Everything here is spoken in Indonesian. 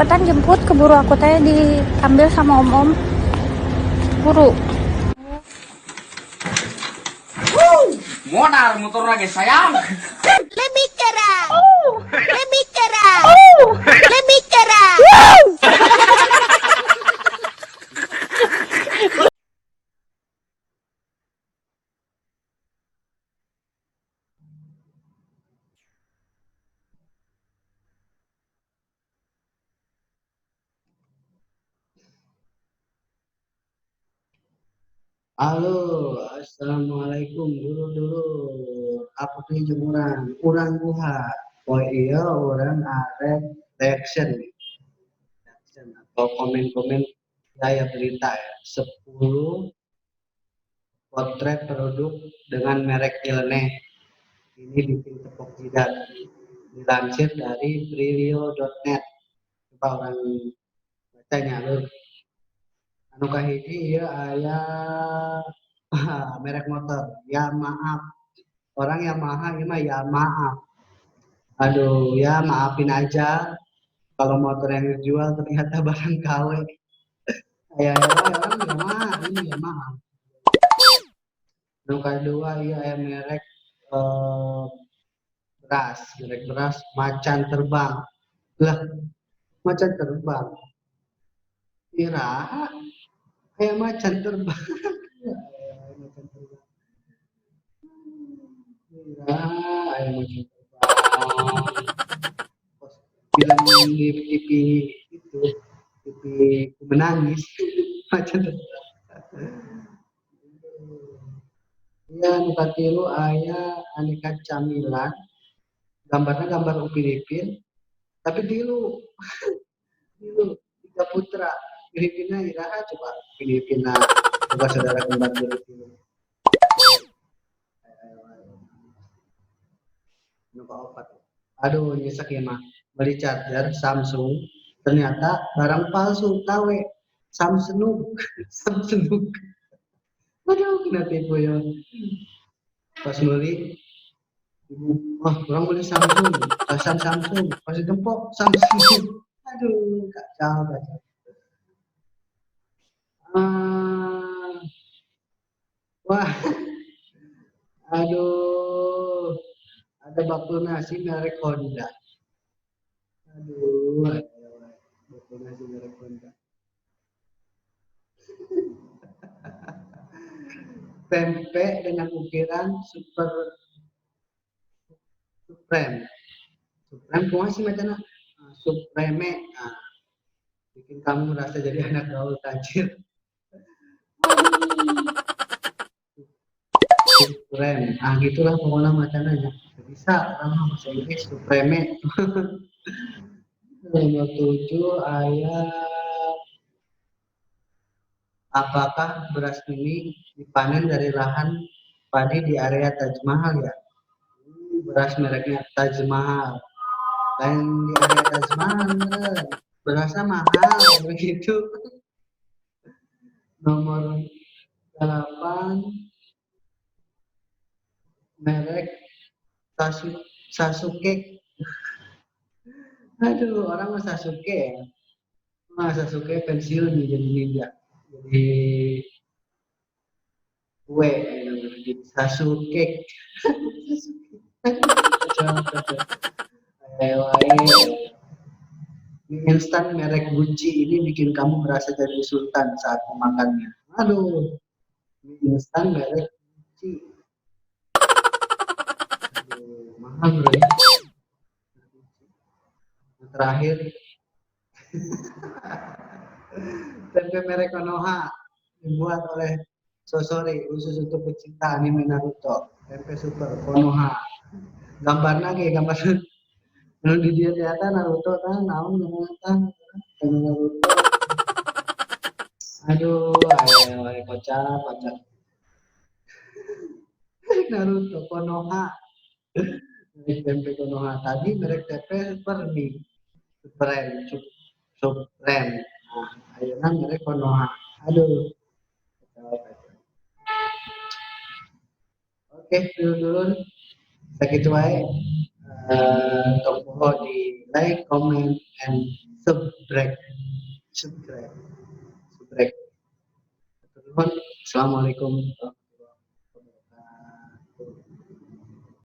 cepetan jemput, keburu aku teh diambil sama om-om. Buru. Modal motor lagi sayang. Lebih keras. Lebih keras. Lebih keras. Halo, assalamualaikum dulu. Apa tuh jemuran? Urang buha. Oh iya, orang ada reaction atau komen-komen saya berita ya. 10 potret produk dengan merek Ilneh. Ini bikin tepuk jidat. Dilansir dari brilio.net. Coba orang bacanya lur. Anu kahiji ieu aya merek motor ya maaf orang Yamaha ini mah ya maaf, aduh ya maafin aja kalau motor yang dijual ternyata barang KW. Ya orang Yamaha ini ya maaf. Yang kedua ya merek eh, merek beras macan terbang lah, macan terbang kira kayak macan terbang. Macan terbang kira ayam macan terbang film di TV itu, TV menangis macam itu. Ya nuka tilu aya aneka camilan, gambarnya gambar Upin Ipin, tapi tilu tiga putra Filipina iraha coba Filipina coba saudara kembar tilu nuka opat. Aduh nyesek ya mah beli charger Samsung ternyata barang palsu KW Samsung. Samsung. Aduh kena tipu ya pas beli wah orang beli Samsung pasang Samsung pas gempok Samsung. Aduh kacau. Wah aduh ada bakul nasi merek Honda. Aduh bakul nasi merek Honda. Tempe dengan ukiran supreme kumaha sih macana supreme. Bikin kamu merasa jadi anak gaul tajir. Supreme gitulah pokoknya macananya bisa orang bahasa Inggris supreme. Nomor 7 ayat apakah beras ini dipanen dari lahan padi di area Taj Mahal ya? Beras mereknya Taj Mahal. Lain di area Taj Mahal berasnya mahal begitu. Nomor 8 merek Sasuke. Aduh orang mah Sasuke ya. Sasuke pensiun jadi ninja. Jadi kue gitu. Sasuke. Mie instan merek Gucci ini bikin kamu merasa jadi sultan saat memakannya. Aduh, mie instan merek Gucci. Aduh, mahal bro ya. Terakhir, tempe merek Konoha dibuat oleh Sosori khusus untuk pecinta anime Naruto. Tempe super Konoha. Gambarnya kayak gambar kalau di dia ternyata Naruto kan naon kan Naruto. Aduh, ayo kocak. Naruto Konoha. Merek tempe Konoha tadi merek tempe Permi. Supreme. Nah, ayeuna merek Konoha. Aduh. Oke, dulu segitu wae. Tolong di like, comment, and Subrek. Subrek. Subrek. Assalamualaikum.